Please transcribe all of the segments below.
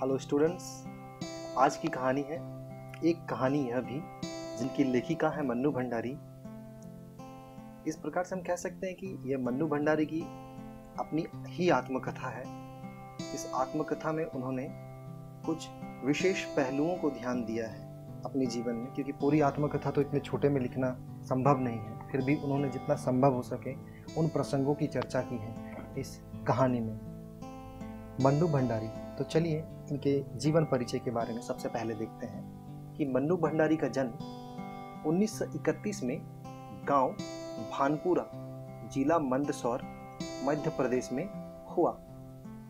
Hello students, आज की कहानी है एक कहानी यह भी जिनकी लेखिका है मन्नू भंडारी। इस प्रकार से हम कह सकते हैं कि यह मन्नू भंडारी की अपनी ही आत्मकथा है। इस आत्मकथा में उन्होंने कुछ विशेष पहलुओं को ध्यान दिया है अपने जीवन में, क्योंकि पूरी आत्मकथा तो इतने छोटे में लिखना संभव नहीं है। फिर भी उन्होंने जितना संभव हो सके उन प्रसंगों की चर्चा की है इस कहानी में। मन्नू भंडारी, तो चलिए इनके जीवन परिचय के बारे में सबसे पहले देखते हैं कि मन्नू भंडारी का जन्म 1931 में गांव भानपुरा, जिला मंदसौर, मध्य प्रदेश में हुआ,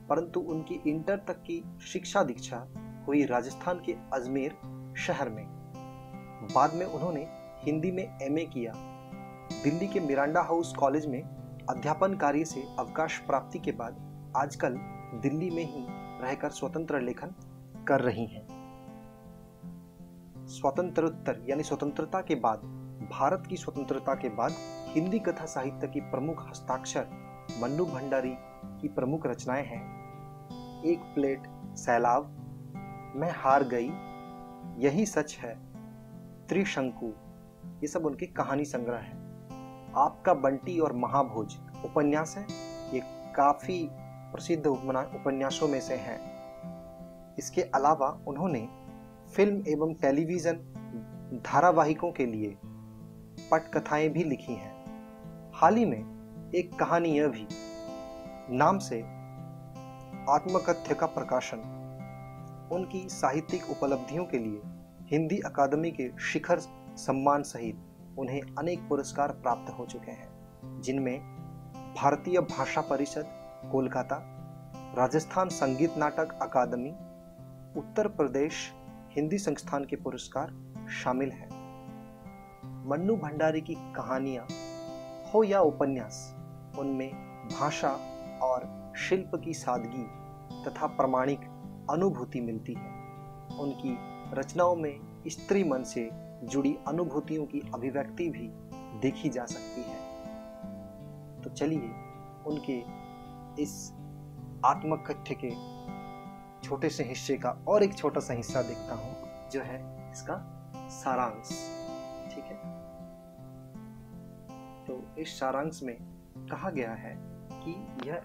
परंतु उनकी इंटर तक की शिक्षा दीक्षा हुई राजस्थान के अजमेर शहर में। बाद में उन्होंने हिंदी में एमए किया। दिल्ली के मिरांडा हाउस कॉलेज में अध्यापन कार्य से अवकाश प्राप्ति के बाद आजकल दिल्ली में ही रहकर स्वतंत्र लेखन कर रही हैं। स्वतंत्रोत्तर यानी स्वतंत्रता के बाद, भारत की स्वतंत्रता के बाद हिंदी कथा साहित्य की प्रमुख हस्ताक्षर मन्नू भंडारी की प्रमुख रचनाएं हैं एक प्लेट सैलाब, मैं हार गई, यही सच है, त्रिशंकु। ये सब उनके कहानी संग्रह है। आपका बंटी और महाभोज उपन्यास है, ये काफी प्रसिद्ध उपन्यासों में से हैं। इसके अलावा उन्होंने फिल्म एवं टेलीविजन धारावाहिकों के लिए पटकथाएं भी लिखी हैं। हाल ही में एक कहानी यह भी नाम से आत्मकथ्य का प्रकाशन। उनकी साहित्यिक उपलब्धियों के लिए हिंदी अकादमी के शिखर सम्मान सहित उन्हें अनेक पुरस्कार प्राप्त हो चुके हैं, जिनमें भारतीय भाषा परिषद कोलकाता, राजस्थान संगीत नाटक अकादमी, उत्तर प्रदेश हिंदी संस्थान के पुरस्कार शामिल हैं। मन्नू भंडारी की कहानियां हो या उपन्यास, उनमें भाषा और शिल्प की सादगी तथा प्रामाणिक अनुभूति मिलती है। उनकी रचनाओं में स्त्री मन से जुड़ी अनुभूतियों की अभिव्यक्ति भी देखी जा सकती है। तो चलिए उनके इस आत्मकथ्य के छोटे से हिस्से का और एक छोटा सा हिस्सा देखता हूं, जो है इसका सारांश। ठीक है, तो इस सारांश में कहा गया है कि यह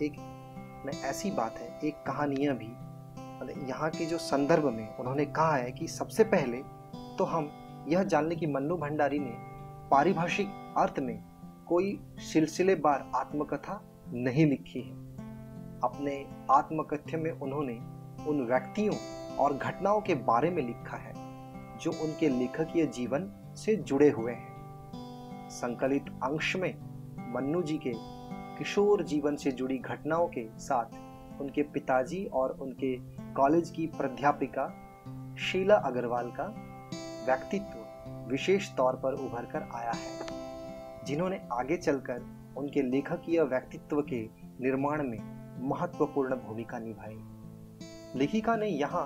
एक ऐसी बात है, एक कहानियां भी, यहाँ के जो संदर्भ में उन्होंने कहा है कि सबसे पहले तो हम यह जान लें कि मन्नू भंडारी ने पारिभाषिक अर्थ में कोई सिलसिलेवार आत्मकथा नहीं लिखी है। अपने आत्मकथ्य में उन्होंने उन व्यक्तियों और घटनाओं के बारे में लिखा है जो उनके लेखकीय जीवन से जुड़े हुए हैं। संकलित अंश में मन्नू जी के किशोर जीवन से जुड़ी घटनाओं के साथ उनके पिताजी और उनके कॉलेज की प्राध्यापिका शीला अग्रवाल का व्यक्तित्व विशेष तौर पर उभर कर आया है, जिन्होंने आगे चलकर उनके लेखकीय व्यक्तित्व के निर्माण में महत्वपूर्ण भूमिका निभाई। लेखिका ने यहाँ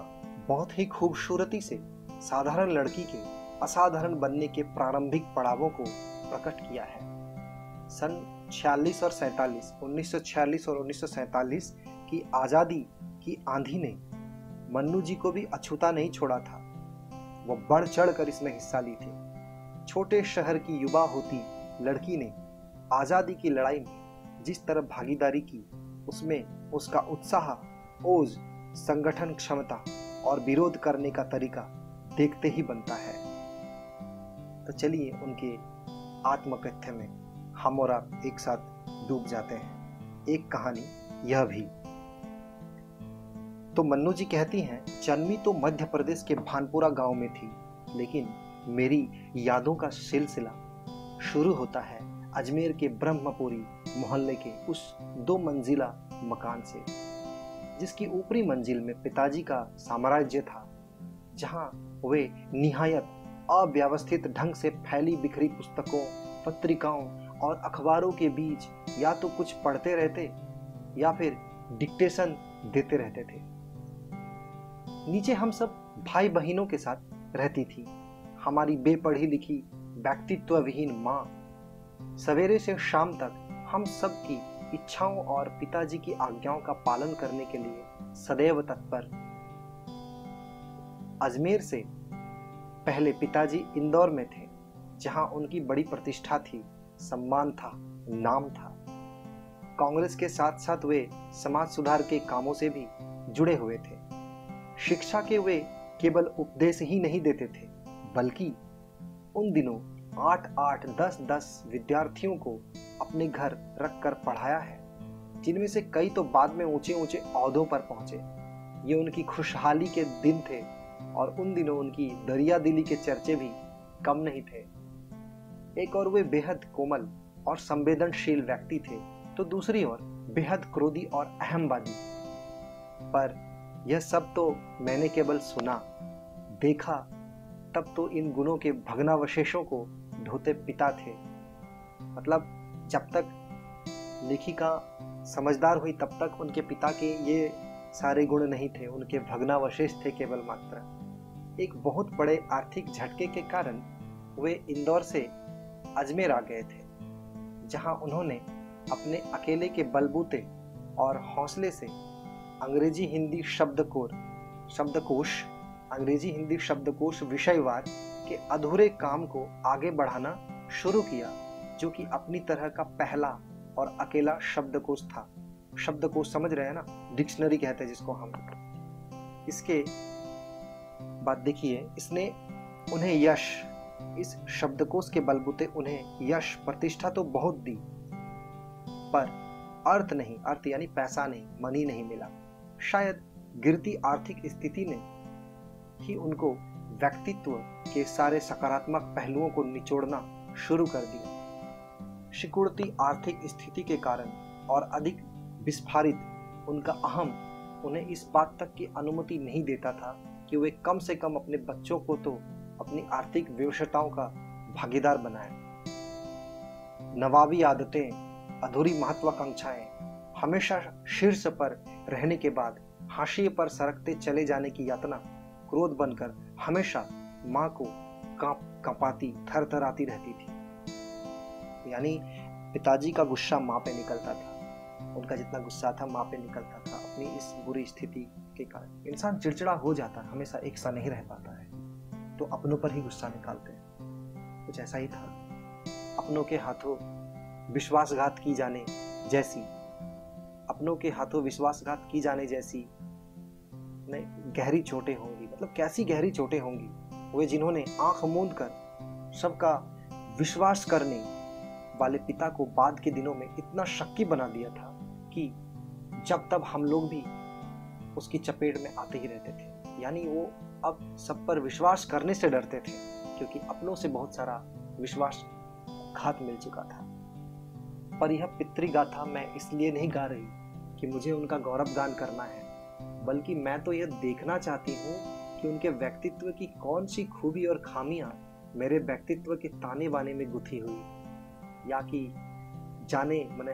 बहुत ही खूबसूरती से साधारण लड़की के असाधारण बनने के प्रारंभिक पड़ावों को प्रकट किया है। सन 46 और 47, 1946 और 1947 की आज़ादी की आंधी ने मन्नू जी को भी अछूता नहीं छोड़ा था। वह बढ़ चढ़ कर इसमें हिस्सा ली थी। छोटे शहर की युवा होती लड़की ने आज़ादी की लड़ाई में जिस तरह भागीदारी की, उसमें उसका उत्साह, ओज, संगठन क्षमता और विरोध करने का तरीका देखते ही बनता है। तो चलिए उनके आत्मकथ्य में हम और आप एक साथ डूब जाते हैं। एक कहानी यह भी। तो मन्नू जी कहती हैं, जन्मी तो मध्य प्रदेश के भानपुरा गांव में थी, लेकिन मेरी यादों का सिलसिला शुरू होता है अजमेर के ब्रह्मपुरी मोहल्ले के उस 2 मंजिला मकान से, जिसकी ऊपरी मंजिल में पिताजी का साम्राज्य था, जहां वे निहायत अव्यवस्थित ढंग से फैली बिखरी पुस्तकों, पत्रिकाओं और अखबारों के बीच या तो कुछ पढ़ते रहते या फिर डिक्टेशन देते रहते थे। नीचे हम सब भाई बहनों के साथ रहती थी। हमारी बेपढ़ी लिखी व्यक्तित्व विहीन माँ सवेरे से शाम तक हम सब की इच्छाओं और पिताजी की आज्ञाओं का पालन करने के लिए सदैव तत्पर। अजमेर से पहले पिताजी इंदौर में थे, जहां उनकी बड़ी प्रतिष्ठा थी, सम्मान था, नाम था। कांग्रेस के साथ साथ वे समाज सुधार के कामों से भी जुड़े हुए थे। शिक्षा के वे केवल उपदेश ही नहीं देते थे, बल्कि उन दिनों 8-8, 10-10 विद्यार्थियों को अपने घर रखकर पढ़ाया है, जिनमें से कई तो बाद में ऊंचे ऊंचे ओहदों पर पहुंचे। ये उनकी खुशहाली के दिन थे और उन दिनों उनकी दरिया दिली के चर्चे भी कम नहीं थे। एक और वे बेहद कोमल और संवेदनशील व्यक्ति थे, तो दूसरी ओर बेहद क्रोधी और अहमवादी। पर यह सब तो मैंने केवल सुना, देखा तब तो इन गुणों के भग्नावशेषों को ढोते पिता थे। मतलब जब तक लेखिका समझदार हुई तब तक उनके पिता के ये सारे गुण नहीं थे, उनके भग्नावशेष थे केवल मात्र। एक बहुत बड़े आर्थिक झटके के कारण वे इंदौर से अजमेर आ गए थे, जहां उन्होंने अपने अकेले के बलबूते और हौसले से अंग्रेजी हिंदी शब्दकोश विषयवार के अधूरे काम को आगे बढ़ाना शुरू किया, जो कि अपनी तरह का पहला और अकेला शब्दकोश था। शब्दकोश समझ रहे हैं ना, डिक्शनरी कहते हैं जिसको हम। इसके बाद देखिए, इसने उन्हें यश, इस शब्दकोश के बलबूते उन्हें यश प्रतिष्ठा तो बहुत दी, पर अर्थ यानी पैसा नहीं, मनी नहीं मिला। शायद गिरती आर्थिक स्थिति ने ही उनको व्यक्तित्व के सारे सकारात्मक पहलुओं को निचोड़ना शुरू कर दिया। सिकुड़ती आर्थिक स्थिति के कारण और अधिक विस्फारित उनका अहम उन्हें इस बात तक की अनुमति नहीं देता था कि वे कम से कम अपने बच्चों को तो अपनी आर्थिक विवशताओं का भागीदार बनाएं। नवाबी आदतें, अधूरी महत्वाकांक्षाएं, हमेशा शीर्ष पर रहने के बाद हाशिए पर सरकते चले जाने की यातना क्रोध बनकर हमेशा माँ को कंपाती, थरथराती रहती थी। यानी पिताजी का गुस्सा माँ पे निकलता था, उनका जितना गुस्सा था माँ पे निकलता था अपनी इस बुरी स्थिति के कारण। इंसान चिड़चिड़ा हो जाता है, हमेशा एक सा नहीं रह पाता है, तो अपनों पर ही गुस्सा निकालते हैं। कुछ ऐसा ही था। अपनों के हाथों विश्वासघात की जाने जैसी गहरी चोटें होंगी। मतलब कैसी गहरी चोटें होंगी, वे जिन्होंने आंख मूंद कर सबका विश्वास करने वाले पिता को बाद के दिनों में इतना शक्की बना दिया था कि जब तब हम लोग भी उसकी चपेट में आते ही रहते थे। यानी वो अब सब पर विश्वास करने से डरते थे, क्योंकि अपनों से बहुत सारा विश्वासघात मिल चुका था। पर यह पितृगाथा मैं इसलिए नहीं गा रही कि मुझे उनका गौरव गान करना है, बल्कि मैं तो यह देखना चाहती हूँ कि उनके व्यक्तित्व की कौन सी खूबी और खामियां मेरे व्यक्तित्व के ताने बाने में गुथी हुई, या कि जाने मने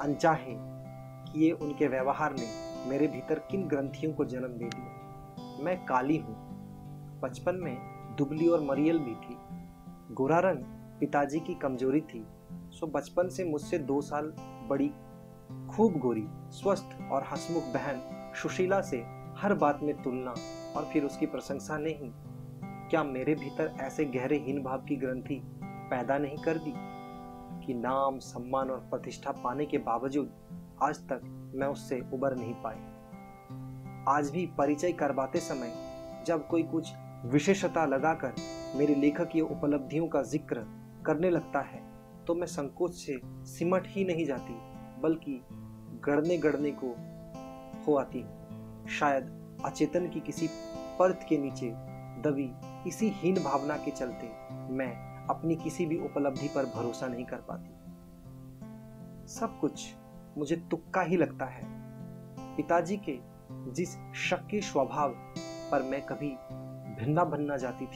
अनचाहे किए उनके व्यवहार ने मेरे भीतर किन ग्रंथियों को जन्म दे दिया। मैं काली हूँ, बचपन में दुबली और मरियल भी थी। गोरा रंग पिताजी की कमजोरी थी, सो बचपन से मुझसे 2 साल बड़ी खूब गोरी, स्वस्थ और हंसमुख बहन सुशीला से हर बात में तुलना और फिर उसकी प्रशंसा ने ही क्या मेरे भीतर ऐसे गहरे हीन भाव की ग्रंथि पैदा नहीं कर दी कि नाम, सम्मान और प्रतिष्ठा पाने के बावजूद आज तक मैं उससे उबर नहीं पाई। आज भी परिचय करवाते समय जब कोई कुछ विशेषता लगाकर मेरी लेखकीय उपलब्धियों का जिक्र करने लगता है, तो मैं संकोच से सिमट ही नहीं जाती, बल्कि गड़ने को हो आती हूँ। शायद अचेतन की किसी परत के नीचे दबी इसी हीन भावना के चलते मैं अपनी किसी भी उपलब्धि पर भरोसा नहीं कर पाती। सब कुछ मुझे तुक्का ही लगता है। पिताजी के जिस शक्की स्वभाव पर मैं कभी भिन्ना बनना जाती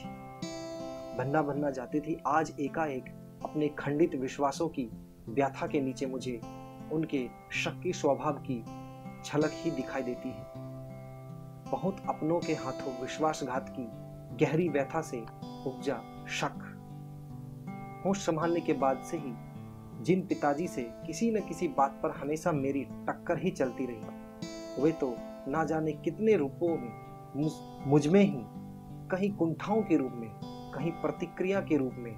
थी, आज एकाएक अपने खंडित विश्वासों की व्यथा के नीचे मुझे उनके शक्की स्वभाव की झलक ही दिखाई देती है। बहुत अपनों के हाथों विश्वासघात की गहरी व्यथा से उपजा शक होश संभालने के बाद से ही जिन पिताजी से किसी न किसी बात पर हमेशा मेरी टक्कर ही चलती रही, वे तो ना जाने कितने रूपों में मुझ में ही, कहीं कुंठाओं के रूप में, कहीं प्रतिक्रिया के रूप में,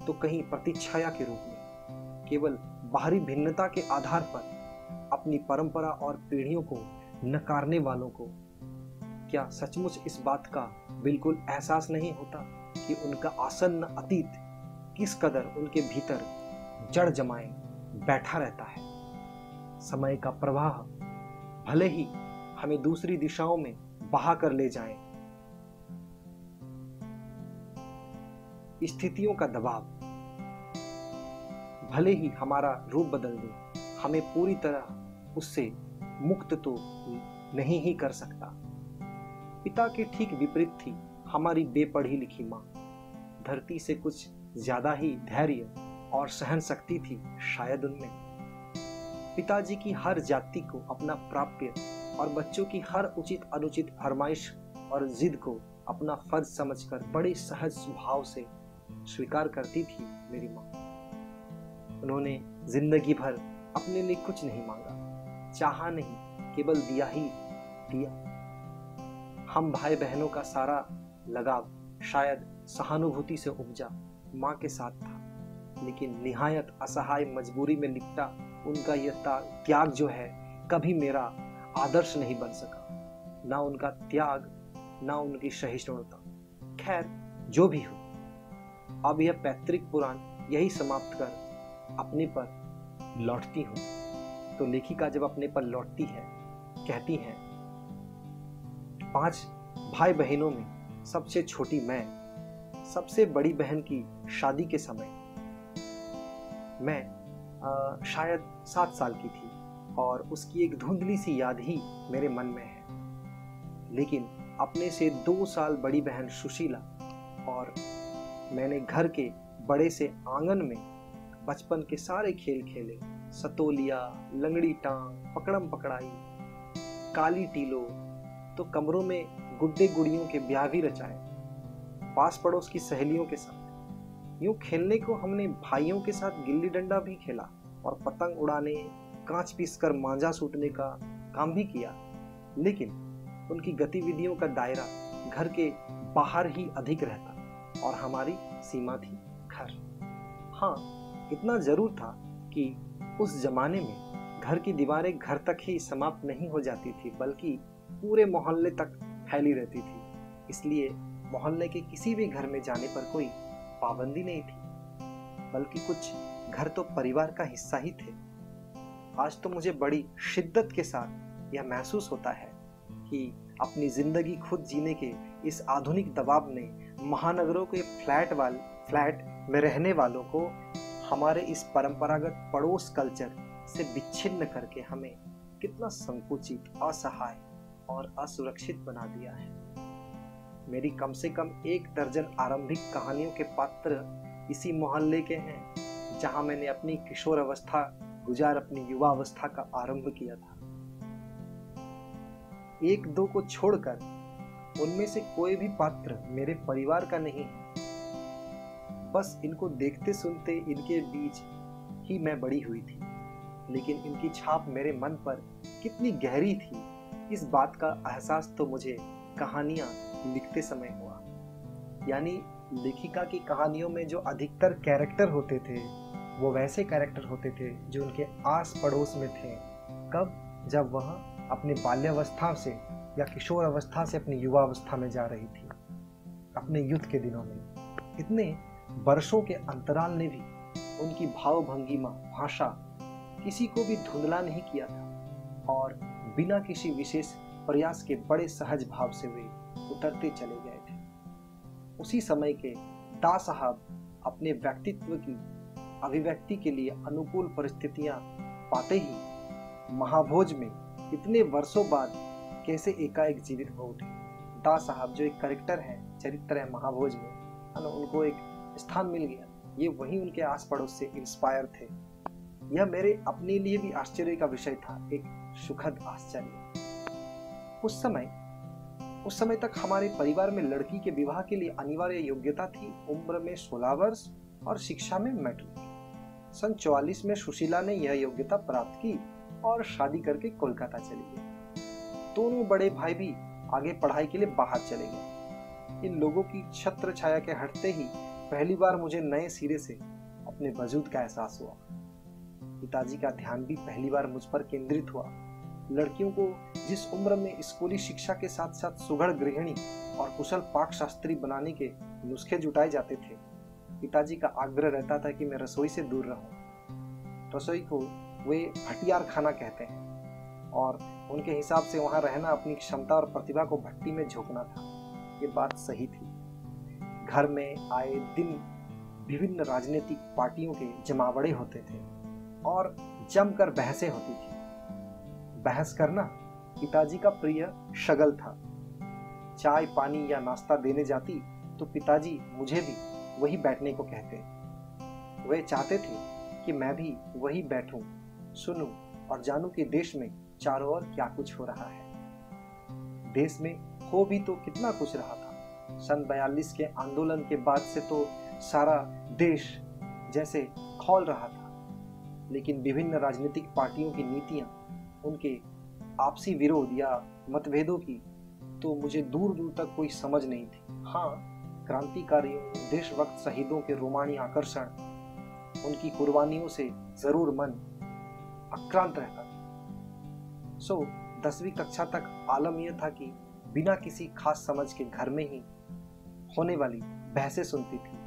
तो कहीं प्रतिच्छाया के रूप में, केवल बाहरी भिन्नता के आधार पर अपनी परंपरा और पीढ़ियों को नकारने वालों को क्या सचमुच इस बात का बिल्कुल एहसास नहीं होता कि उनका आसन्न अतीत किस कदर उनके भीतर जड़ जमाए बैठा रहता है। समय का प्रवाह भले ही हमें दूसरी दिशाओं में बहा कर ले जाए, स्थितियों का दबाव भले ही हमारा रूप बदल दे, हमें पूरी तरह उससे मुक्त तो नहीं ही कर सकता। पिता के ठीक विपरीत थी हमारी बेपढ़ी लिखी माँ। धरती से कुछ ज्यादा ही धैर्य और सहन शक्ति थी शायद उनमें। पिताजी की हर जाति को अपना प्राप्य और बच्चों की हर उचित अनुचित फरमाइश और जिद को अपना फर्ज समझकर बड़े सहज स्वभाव से स्वीकार करती थी मेरी माँ। उन्होंने जिंदगी भर अपने लिए कुछ नहीं मांगा, चाहा नहीं, केवल दिया ही दिया। हम भाई बहनों का सारा लगाव शायद सहानुभूति से उपजा माँ के साथ था, लेकिन निहायत असहाय मजबूरी में लिपटा उनका यह त्याग जो है कभी मेरा आदर्श नहीं बन सका। ना उनका त्याग, ना उनकी सहिष्णुता। खैर जो भी हो, अब यह पैतृक पुराण यही समाप्त कर अपने पर लौटती हूँ। तो लेखिका जब अपने पर लौटती है, कहती है, 5 भाई बहनों में सबसे छोटी मैं, सबसे बड़ी बहन की शादी के समय मैं शायद 7 साल की थी और उसकी एक धुंधली सी याद ही मेरे मन में है। लेकिन अपने से 2 साल बड़ी बहन सुशीला और मैंने घर के बड़े से आंगन में बचपन के सारे खेल खेले। सतोलिया, लंगड़ी टांग, पकड़म पकड़ाई, काली टीलो, तो कमरों में गुड्डे गुड़ियों के ब्याह भी रचाए, पास पड़ोस की सहेलियों के साथ। यूं खेलने को हमने भाइयों के साथ गिल्ली डंडा भी खेला और पतंग उड़ाने, कांच पीसकर मांझा सूटने का काम भी किया। लेकिन उनकी गतिविधियों का दायरा घर के बाहर ही अधिक रहता और हमारी सीमा थी घर। हाँ, इतना जरूर था कि उस जमाने में घर की दीवारें घर तक ही समाप्त नहीं हो जाती थी, बल्कि पूरे मोहल्ले तक फैली रहती थी। इसलिए मोहल्ले के किसी भी घर में जाने पर कोई पाबंदी नहीं थी, बल्कि कुछ घर तो परिवार का हिस्सा ही थे। आज तो मुझे बड़ी शिद्दत के साथ यह महसूस होता है कि अपनी जिंदगी खुद जीने के इस आधुनिक दबाव ने महानगरों के फ्लैट में रहने वालों को हमारे इस परंपरागत पड़ोस कल्चर से विच्छिन्न करके हमें कितना संकुचित, असहाय और असुरक्षित बना दिया है। मेरी कम से कम 1 दर्जन आरंभिक कहानियों के पात्र इसी मोहल्ले के हैं जहां मैंने अपनी किशोर अवस्था गुजार अपनी युवा अवस्था का आरंभ किया था। 1-2 को छोड़कर उनमें से कोई भी पात्र मेरे परिवार का नहीं है। बस इनको देखते सुनते इनके बीच ही मैं बड़ी हुई थी, लेकिन इनकी छाप मेरे मन पर कितनी गहरी थी, इस बात का एहसास तो मुझे कहानियां लिखते समय हुआ। यानी लेखिका की कहानियों में जो अधिकतर कैरेक्टर होते थे वो वैसे कैरेक्टर होते थे जो उनके आस पड़ोस में थे। कब? जब वह अपने बाल्यावस्था से या किशोर अवस्था से अपनी युवा अवस्था में जा रही थी, अपने युद्ध के दिनों में। इतने वर्षों के अंतराल ने भी उनकी भाव भंगिमा, भाषा किसी को भी धुंधला नहीं किया था और बिना किसी विशेष प्रयास के बड़े सहज भाव से वे उतरते चले गए थे। उसी समय के दा साहब अपने व्यक्तित्व की अभिव्यक्ति के लिए अनुकूल परिस्थितियां पाते ही महाभोज में इतने वर्षों बाद कैसे एकाएक जीवित हो उठे। दा साहब जो एक कैरेक्टर है, चरित्र है महाभोज में, उनको एक स्थान मिल गया। ये वही उनके आस पड़ोस से इंस्पायर थे। यह मेरे अपने लिए भी आश्चर्य का विषय था, एक सुखद आश्चर्य। उस समय तक हमारे परिवार में लड़की के विवाह के लिए अनिवार्य योग्यता थी उम्र में 16 वर्ष और शिक्षा में मैट्रिक। सन 44 में सुशीला ने यह योग्यता प्राप्त की और शादी करके कोलकाता चली गई। दोनों बड़े भाई भी आगे पढ़ाई के लिए बाहर चले गए। इन लोगों की छत्र छाया के हटते ही पहली बार मुझे नए सिरे से अपने वजूद का एहसास हुआ। पिताजी का ध्यान भी पहली बार मुझ पर केंद्रित हुआ। लड़कियों को जिस उम्र में स्कूली शिक्षा के साथ साथ सुघड़ गृहिणी और कुशल पाक शास्त्री बनाने के नुस्खे जुटाए जाते थे, पिताजी का आग्रह रहता था कि मैं रसोई से दूर रहूं। रसोई को वे भटियार खाना कहते हैं और उनके हिसाब से वहां रहना अपनी क्षमता और प्रतिभा को भट्टी में झोंकना था। ये बात सही थी। घर में आए दिन विभिन्न राजनीतिक पार्टियों के जमावड़े होते थे और जमकर बहसें होती थी। बहस करना पिताजी का प्रिय शगल था। चाय पानी या नाश्ता देने जाती तो पिताजी मुझे भी वही बैठने को कहते। वे चाहते थे कि मैं भी वही बैठूं, सुनूं और जानूं कि देश में चारों ओर क्या कुछ हो रहा है। देश में हो भी तो कितना कुछ रहा था। सन 42 के आंदोलन के बाद से तो सारा देश जैसे खौल रहा था, लेकिन विभिन्न राजनीतिक पार्टियों की नीतियां, उनके आपसी विरोध या मतभेदों की तो मुझे दूर दूर तक कोई समझ नहीं थी। हाँ, क्रांतिकारियों, देशभक्त शहीदों के रोमानी आकर्षण, उनकी कुर्बानियों से जरूर मन आक्रांत रहता था। सो 10वीं कक्षा तक आलम यह था कि बिना किसी खास समझ के घर में ही होने वाली बहसें सुनती थी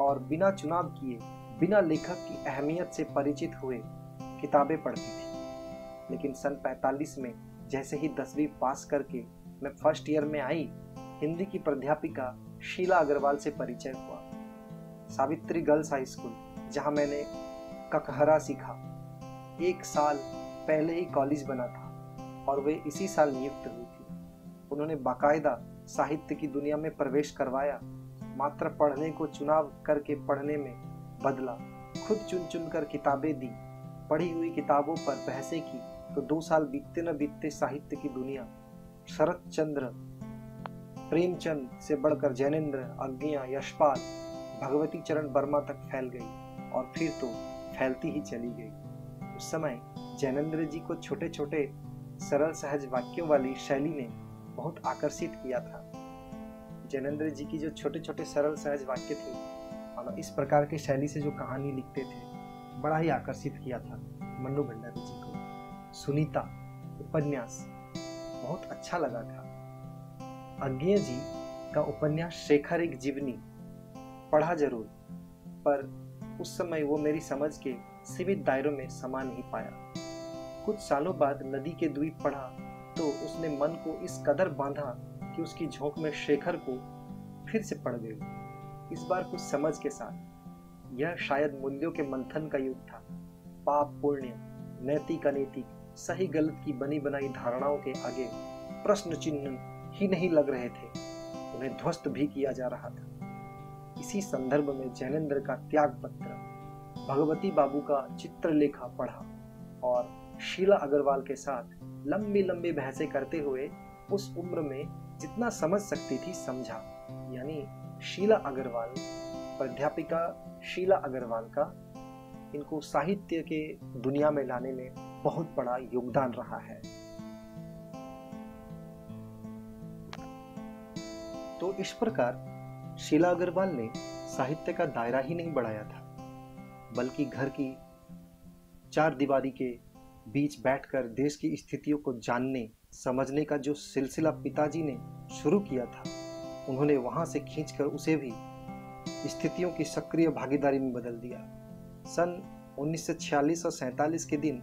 और बिना चुनाव किए, बिना लेखक की अहमियत से परिचित हुए किताबें पढ़ती थी। लेकिन सन 45 में जैसे ही 10वीं पास करके मैं फर्स्ट ईयर में आई, हिंदी की प्राध्यापिका शीला अग्रवाल से परिचय हुआ। सावित्री गर्ल्स हाई स्कूल, जहां मैंने ककहरा सीखा, 1 साल पहले ही कॉलेज बना था और वे इसी साल नियुक्त हुई थी। उन्होंने बाकायदा साहित्य की दुनिया में प्रवेश करवाया। मात्र पढ़ने को चुनाव करके पढ़ने में बदला। खुद चुन चुन कर किताबें दी, पढ़ी हुई किताबों पर बहसें की तो 2 साल बीतते न बीतते साहित्य की दुनिया शरत चंद्र, प्रेमचंद से बढ़कर जैनेन्द्र, अज्ञा, यशपाल, भगवती चरण वर्मा तक फैल गई और फिर तो फैलती ही चली गई। उस समय जैनेन्द्र जी को छोटे छोटे सरल सहज वाक्यों वाली शैली ने बहुत आकर्षित किया था। जैनेन्द्र जी की जो छोटे छोटे सरल सहज वाक्य थे और इस प्रकार की शैली से जो कहानी लिखते थे, बड़ा ही आकर्षित किया था मन्नू भंडारी जी को। सुनीता उपन्यास बहुत अच्छा लगा था। अज्ञेय जी का उपन्यास शेखर एक जीवनी पढ़ा जरूर, पर उस समय वो मेरी समझ के सीमित दायरों में समा नहीं पाया। कुछ सालों बाद नदी के द्वीप पढ़ा तो उसने मन को इस कदर बांधा कि उसकी झोंक में शेखर को फिर से पड़ गई, इस बार कुछ समझ के साथ। यह शायद मूल्यों के मंथन का युग था। पाप पुण्य, नैतिक अनैतिक, सही गलत की बनी बनाई धारणाओं के आगे प्रश्न चिन्ह ही नहीं लग रहे थे, उन्हें ध्वस्त भी किया जा रहा था। इसी संदर्भ में जैनेन्द्र का त्याग पत्र, भगवती बाबू का चित्रलेखा पढ़ा और शीला अग्रवाल के साथ लंबी लंबी बहसें करते हुए उस उम्र में जितना समझ सकती थी समझा। यानी शीला अग्रवाल, प्राध्यापिका शीला अग्रवाल का इनको साहित्य के दुनिया में लाने में बहुत बड़ा योगदान रहा है। तो इस प्रकार शीला अग्रवाल ने साहित्य का दायरा ही नहीं बढ़ाया था, बल्कि घर की 4 दीवारी के बीच बैठकर देश की स्थितियों को जानने समझने का जो सिलसिला पिताजी ने शुरू किया था, उन्होंने वहां से खींचकर उसे भी स्थितियों की सक्रिय भागीदारी में बदल दिया। सन 1946 और 47 के दिन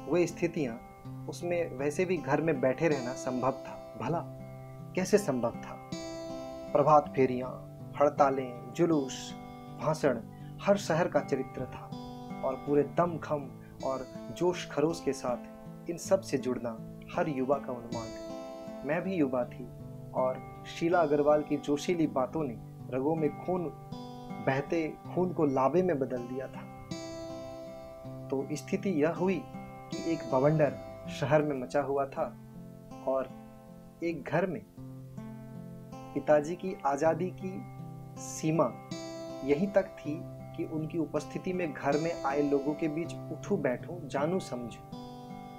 वे स्थितियां, उसमें वैसे भी घर में बैठे रहना संभव था। भला कैसे संभव था? प्रभात फेरियां, हड़तालें, जुलूस, भाषण हर शहर का चरित्र था और पूरे दमखम और जोश खरोश के साथ इन सब से जुड़ना हर युवा का उन्माद है। मैं भी युवा थी और शीला अग्रवाल की जोशीली बातों ने रगों में बहते खून को लावे में बदल दिया था। तो स्थिति यह हुई कि एक बवंडर शहर में मचा हुआ था और एक घर में पिताजी की आजादी की सीमा यहीं तक थी कि उनकी उपस्थिति में घर में आए लोगों के बीच उठूं बैठूं, जानूं समझूं।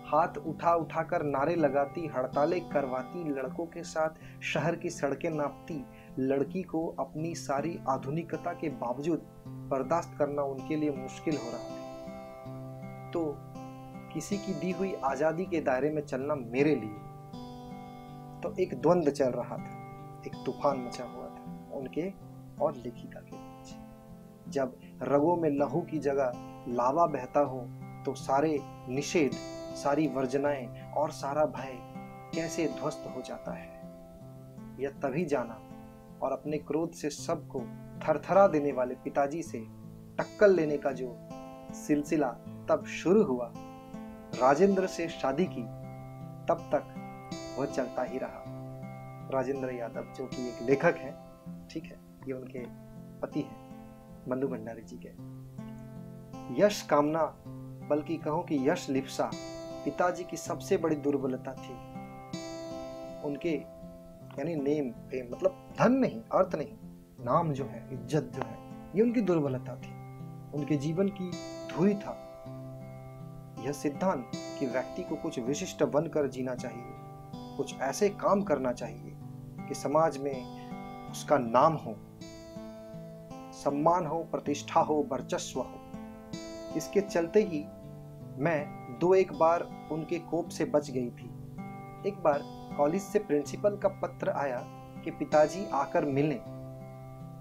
हाथ उठा उठाकर नारे लगाती, हड़तालें करवाती, लड़कों के साथ शहर की सड़कें नापती। लड़की को अपनी सारी आधुनिकता के बावजूद बर्दाश्त करना उनके लिए मुश्किल हो रहा था। तो किसी की दी हुई आजादी के दायरे में चलना मेरे लिए तो एक द्वंद्व चल रहा था, एक तूफान मचा हुआ था उनके और लेखिका के बीच। जब रगों में लहू की जगह लावा बहता हो तो सारे निषेध, सारी वर्जनाएं और सारा भय कैसे ध्वस्त हो जाता है, यह तभी जाना और अपने क्रोध से सबको थरथरा देने वाले पिताजी से टक्कर लेने का जो सिलसिला तब शुरू हुआ। राजेंद्र से शादी की तब तक वह चलता ही रहा। राजेंद्र यादव जो कि एक लेखक हैं, ठीक है, ये उनके पति हैं मन्नू भंडारी जी के। यश कामना, बल्कि कहूं कि यश लिप्सा पिताजी की सबसे बड़ी दुर्बलता थी। उनके यानी नेम फेम, मतलब धन नहीं, अर्थ नहीं, नाम जो है, इज्जत जो है, ये उनकी दुर्बलता थी, उनके जीवन की धुरी था। यह सिद्धांत कि व्यक्ति को कुछ विशिष्ट बनकर जीना चाहिए, कुछ ऐसे काम करना चाहिए कि समाज में उसका नाम हो, सम्मान हो, प्रतिष्ठा हो, वर्चस्व हो। इसके चलते ही मैं दो एक बार उनके कोप से बच गई थी। एक बार कॉलेज से प्रिंसिपल का पत्र आया कि पिताजी आकर मिलें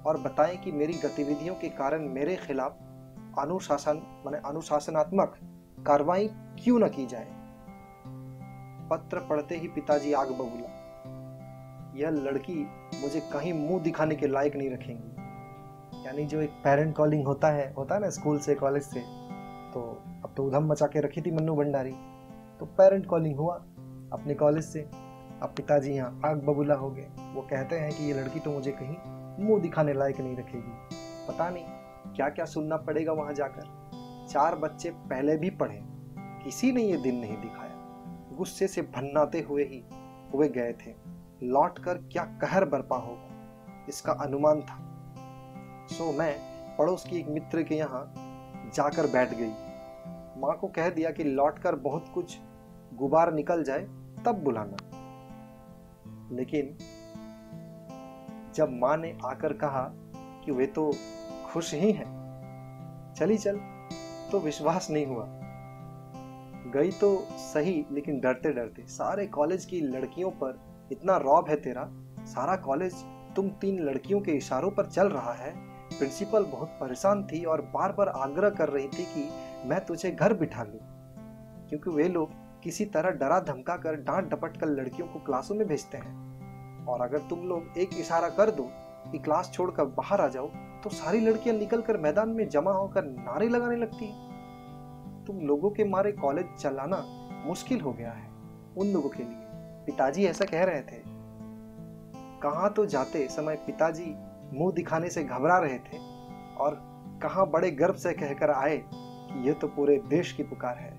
और बताएं कि मेरी गतिविधियों के कारण मेरे खिलाफ अनुशासनात्मक कार्रवाई क्यों न की जाए। पत्र पढ़ते ही पिताजी आग बबूला, यह लड़की मुझे कहीं मुंह दिखाने के लायक नहीं रखेंगी। यानी जो एक पेरेंट कॉलिंग होता है ना स्कूल से, कॉलेज से, तो अब तो उधम मचा के रखी थी मन्नू भंडारी, तो पेरेंट कॉलिंग हुआ अपने कॉलेज से। अब पिताजी यहाँ आग बबूला हो गए। वो कहते हैं कि ये लड़की तो मुझे कहीं मुंह दिखाने लायक नहीं रखेगी। पता नहीं क्या क्या सुनना पड़ेगा वहां जाकर। 4 बच्चे पहले भी पढ़े, किसी ने ये दिन नहीं दिखाया। गुस्से से भन्नाते हुए गए थे। लौट कर क्या कहर बरपा होगा इसका अनुमान था। सो मैं पड़ोस की एक मित्र के यहाँ जाकर बैठ गई। माँ को कह दिया कि लौट कर बहुत कुछ गुबार निकल जाए तब बुलाना। लेकिन जब माँ ने आकर कहा कि वे तो खुश ही हैं, चली चल, तो विश्वास नहीं हुआ। गई तो सही, लेकिन डरते डरते। सारे कॉलेज की लड़कियों पर इतना रौब है तेरा, सारा कॉलेज तुम 3 लड़कियों के इशारों पर चल रहा है। प्रिंसिपल बहुत परेशान थी और बार बार आग्रह कर रही थी कि मैं तुझे घर बिठा लूं, क्योंकि वे लोग किसी तरह डरा धमका कर, डांट डपट कर लड़कियों को क्लासों में भेजते हैं। और अगर तुम लोग एक इशारा कर दो कि क्लास छोड़कर बाहर आ जाओ, तो सारी लड़कियां निकलकर मैदान में जमा होकर नारे लगाने लगती हैं। तुम लोगों के मारे कॉलेज चलाना मुश्किल हो गया है उन लोगों के लिए। पिताजी ऐसा कह रहे थे। कहां तो जाते समय पिताजी मुंह दिखाने से घबरा रहे थे और कहां बड़े गर्व से कहकर आए कि यह तो पूरे देश की पुकार है,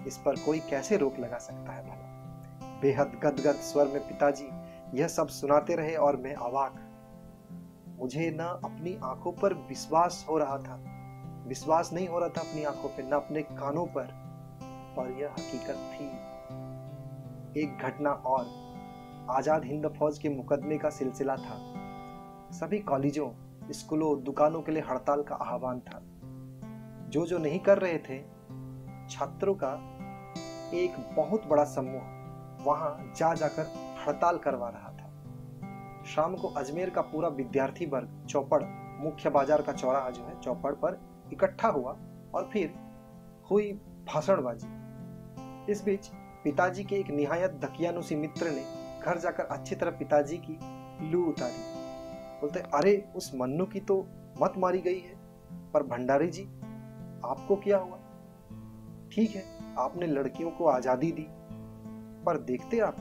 इस पर कोई कैसे रोक लगा सकता है भला। बेहद गदगद स्वर में पिताजी यह सब सुनाते रहे और मैं अवाक। मुझे न अपनी आंखों पर विश्वास हो रहा था, विश्वास नहीं हो रहा था अपनी आंखों पर, न अपने कानों पर, और यह हकीकत थी। एक घटना और, आजाद हिंद फौज के मुकदमे का सिलसिला था। सभी कॉलेजों, स्कूलों, दुकानों के लिए हड़ताल का आह्वान था। जो नहीं कर रहे थे, छात्रों का एक बहुत बड़ा समूह वहां जाकर हड़ताल करवा रहा था। शाम को अजमेर का पूरा विद्यार्थी वर्ग चौपड़, मुख्य बाजार का चौराहा जो है, चौपड़ पर इकट्ठा हुआ और फिर हुई भाषणबाजी। इस बीच पिताजी के एक निहायत दकियानुसी मित्र ने घर जाकर अच्छी तरह पिताजी की लू उतारी। बोलते, अरे उस मन्नू की तो मत मारी गई है, पर भंडारी जी आपको क्या हुआ? ठीक है, आपने लड़कियों को आजादी दी, पर देखते आप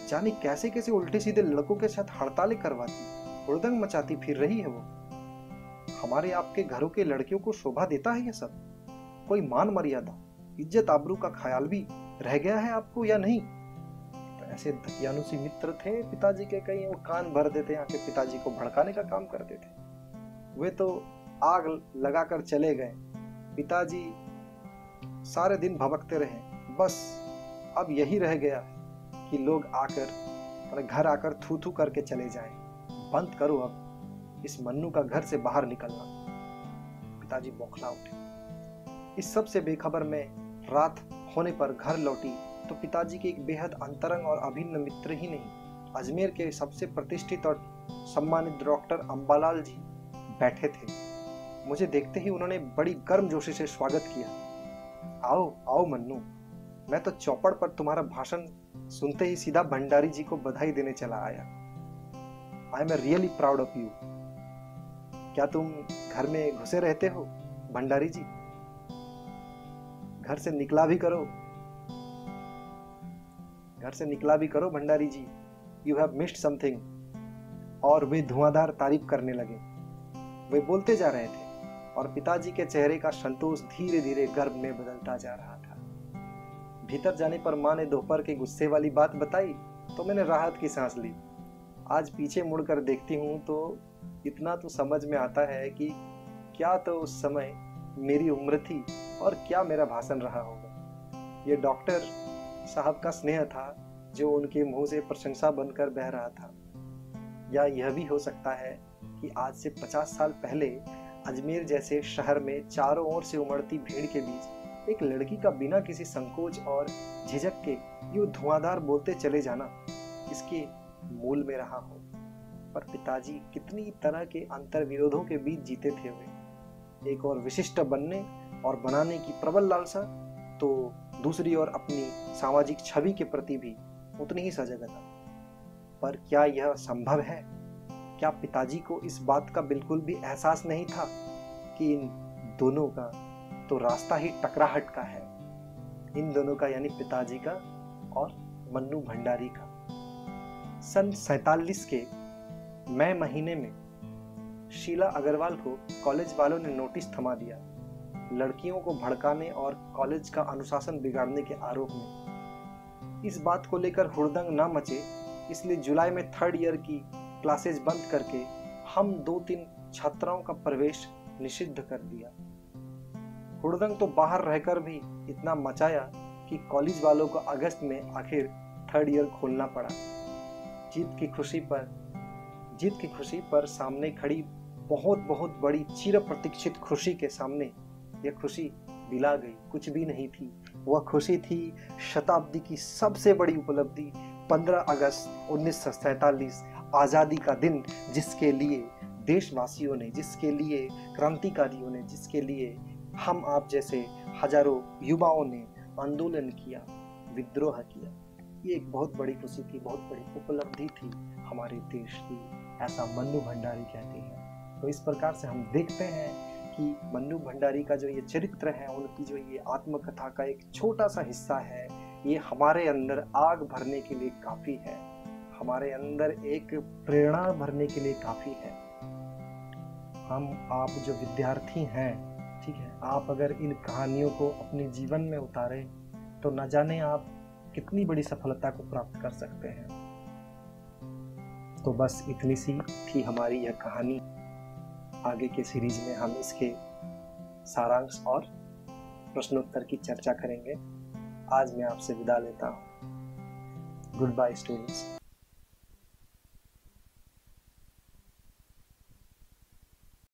जाने कैसे कैसे उल्टे सीधे लड़कों के साथ हड़तालें करवाती, हुड़दंग मचाती फिर रही है वो। हमारे आपके घरों के लड़कियों को शोभा देता है ये सब? कोई मान मर्यादा, इज्जत आबरू का ख्याल भी रह गया है आपको या नहीं? तो ऐसे दकियानुसी मित्र थे पिताजी के, कहीं वो कान भर देते, आके पिताजी को भड़काने का काम करते थे। वे तो आग लगाकर चले गए। पिताजी सारे दिन भभकते रहे, बस अब यही रह गया कि लोग आकर घर आकर थू थू करके चले जाएं। बंद करो अब इस मन्नू का घर से बाहर निकलना। पिताजी बौखला उठे। इस सब से बेखबर में रात होने पर घर लौटी तो पिताजी के एक बेहद अंतरंग और अभिन्न मित्र ही नहीं, अजमेर के सबसे प्रतिष्ठित और सम्मानित डॉक्टर अंबालाल जी बैठे थे। मुझे देखते ही उन्होंने बड़ी गर्मजोशी से स्वागत किया। आओ आओ मन्नू, मैं तो चौपड़ पर तुम्हारा भाषण सुनते ही सीधा भंडारी जी को बधाई देने चला आया। I am really proud of you. क्या तुम घर में घुसे रहते हो भंडारी जी? घर से निकला भी करो, घर से निकला भी करो Bhandari ji. You have missed something. और वे धुआंधार तारीफ करने लगे। वे बोलते जा रहे थे और पिताजी के चेहरे का संतोष धीरे धीरे गर्व में बदलता जा रहा था। भीतर जाने पर माँ ने दोपहर के गुस्से वाली बात बताई तो मैंने राहत की सांस ली। आज पीछे मुड़कर देखती हूँ तो इतना तो समझ में आता है कि क्या तो उस समय मेरी उम्र थी और क्या मेरा भाषण रहा होगा। ये डॉक्टर साहब का स्नेह था जो उनके मुंह से प्रशंसा बनकर बह रहा था। या यह भी हो सकता है कि आज से 50 साल पहले अजमेर जैसे शहर में चारों ओर से उमड़ती भीड़ के बीच एक लड़की का बिना किसी संकोच और झिझक के यूं धुआंधार बोलते चले जाना इसके मूल में रहा हो। पर पिताजी कितनी तरह के अंतर विरोधों के बीच जीते थे वे। एक और विशिष्ट बनने और बनाने की प्रबल लालसा, तो दूसरी ओर अपनी सामाजिक छवि के प्रति भी उतनी ही सजगता। पर क्या यह संभव है? क्या पिताजी को इस बात का बिल्कुल भी एहसास नहीं था कि इन दोनों का तो रास्ता ही टकराहट का है? इन दोनों का यानी पिताजी का और मन्नू भंडारी का। सन 47 के मई महीने में शीला अग्रवाल को कॉलेज वालों ने नोटिस थमा दिया, लड़कियों को भड़काने और कॉलेज का अनुशासन बिगाड़ने के आरोप में। इस बात को लेकर हुड़दंग ना मचे, इसलिए जुलाई में 3rd ईयर की क्लासेस बंद करके हम 2-3 छात्राओं का प्रवेश निषिद्ध कर दिया। हुड़दंग तो बाहर रहकर भी इतना मचाया कि कॉलेज वालों को अगस्त में आखिर 3rd ईयर खोलना पड़ा। जीत की खुशी पर सामने खड़ी बहुत बड़ी चिर प्रतीक्षित खुशी के सामने यह खुशी बिला गई, कुछ भी नहीं थी। वह खुशी थी शताब्दी की सबसे बड़ी उपलब्धि 15 अगस्त 1947 आज़ादी का दिन, जिसके लिए देशवासियों ने, जिसके लिए क्रांतिकारियों ने, जिसके लिए हम आप जैसे हजारों युवाओं ने आंदोलन किया, विद्रोह किया। ये एक बहुत बड़ी खुशी थी, बहुत बड़ी उपलब्धि थी हमारे देश की, ऐसा मन्नू भंडारी कहते हैं। तो इस प्रकार से हम देखते हैं कि मन्नू भंडारी का जो ये चरित्र है, उनकी जो ये आत्मकथा का एक छोटा सा हिस्सा है, ये हमारे अंदर आग भरने के लिए काफ़ी है, हमारे अंदर एक प्रेरणा भरने के लिए काफ़ी है। हम आप जो विद्यार्थी हैं, ठीक है, आप अगर इन कहानियों को अपने जीवन में उतारें तो न जाने आप कितनी बड़ी सफलता को प्राप्त कर सकते हैं। तो बस इतनी सी थी हमारी यह कहानी। आगे के सीरीज में हम इसके सारांश और प्रश्नोत्तर की चर्चा करेंगे। आज मैं आपसे विदा लेता हूँ। Goodbye students.